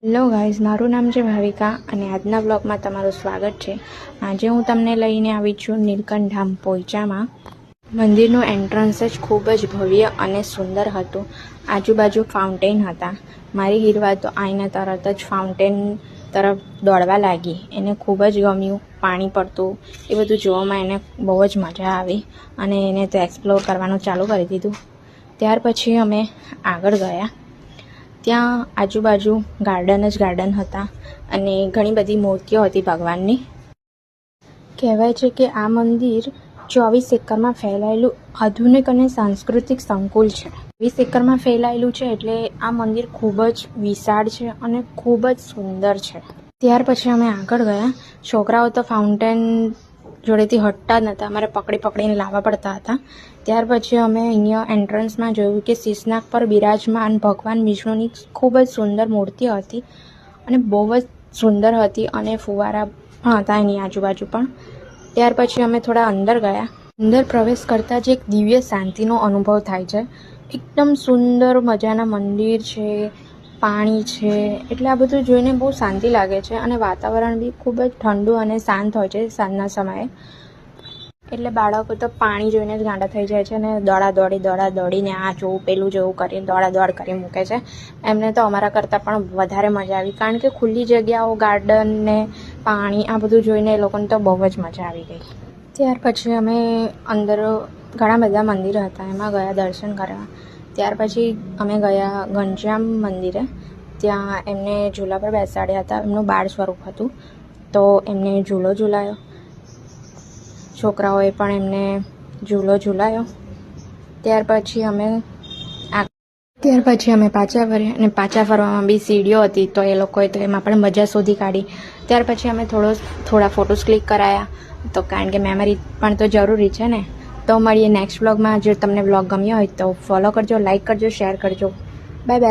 Hello guys, મારું નામ છે ભાવિકા અને આજના બ્લોગમાં તમારું સ્વાગત છે. આજે હું તમને લઈને આવી છું નીલકંઠ ધામ પોઈચામાં. મંદિરનું એન્ટ્રન્સ જ ખૂબ જ ભવ્ય અને સુંદર હતું. આજુબાજુ ફાઉન્ટેન હતા. મારી હીરવા તો આવીને તરત જ ફાઉન્ટેન તરફ દોડવા લાગી. એને ખૂબ જ ગમ્યું, પાણી પડતું એ બધું જોવામાં એને બહુ જ મજા આવી અને એને તો એક્સપ્લોર કરવાનું ચાલુ કરી દીધું. ત્યાર પછી અમે આગળ ગયા. ત્યાં આજુબાજુ ગાર્ડન જ ગાર્ડન હતા અને ઘણી બધી મૂર્તિઓ હતી ભગવાનની. કહેવાય છે કે આ મંદિર 24 એકરમાં ફેલાયેલું આધુનિક અને સાંસ્કૃતિક સંકુલ છે. 20 એકરમાં ફેલાયેલું છે એટલે આ મંદિર ખૂબ જ વિશાળ છે અને ખૂબ જ સુંદર છે. ત્યાર પછી અમે આગળ ગયા. છોકરાઓ તો ફાઉન્ટેન જોડેથી હટતા જ નહોતા, અમારે પકડીને લાવવા પડતા હતા. ત્યાર પછી અમે અહીંયા એન્ટ્રન્સમાં જોયું કે શીશનાગ પર બિરાજમાન ભગવાન વિષ્ણુની ખૂબ જ સુંદર મૂર્તિ હતી અને બહુ જ સુંદર હતી અને ફુવારા પણ હતા એની આજુબાજુ પણ. ત્યાર પછી અમે થોડા અંદર ગયા. અંદર પ્રવેશ કરતાં જ એક દિવ્ય શાંતિનો અનુભવ થાય છે. એકદમ સુંદર મજાના મંદિર છે, પાણી છે, એટલે આ બધું જોઈને બહુ શાંતિ લાગે છે અને વાતાવરણ બી ખૂબ જ ઠંડુ અને શાંત હોય છે સાંજના સમયે. એટલે બાળકો તો પાણી જોઈને જ ગાંડા થઈ જાય છે અને દોડીને આ જોવું પેલું જોવું કરીને દોડ કરી મૂકે છે. એમને તો અમારા કરતાં પણ વધારે મજા આવી, કારણ કે ખુલ્લી જગ્યાઓ, ગાર્ડન ને પાણી આ બધું જોઈને એ લોકોને તો બહુ જ મજા આવી ગઈ. ત્યાર પછી અમે અંદર ઘણા બધા મંદિર હતા એમાં ગયા દર્શન કરવા. ત્યાર પછી અમે ગયા ઘનશ્યામ મંદિરે. ત્યાં એમને ઝૂલા પર બેસાડ્યા હતા. એમનું બાળ સ્વરૂપ હતું તો એમને ઝૂલો ઝૂલાયો. છોકરાઓએ પણ એમને ઝૂલો ઝૂલાયો. ત્યાર પછી અમે પાછા ફર્યા અને પાછા ફરવામાં બી સીડીઓ હતી તો એ લોકોએ તો એમાં પણ મજા શોધી કાઢી. ત્યાર પછી અમે થોડા ફોટોસ ક્લિક કરાયા તો કારણ કે મેમરી પણ તો જરૂરી છે ને. તો મળીએ નેક્સ્ટ વ્લોગમાં. જો તમને વ્લોગ ગમ્યો હોય તો ફોલો કરજો, લાઈક કરજો, શેર કરજો. Bye bye.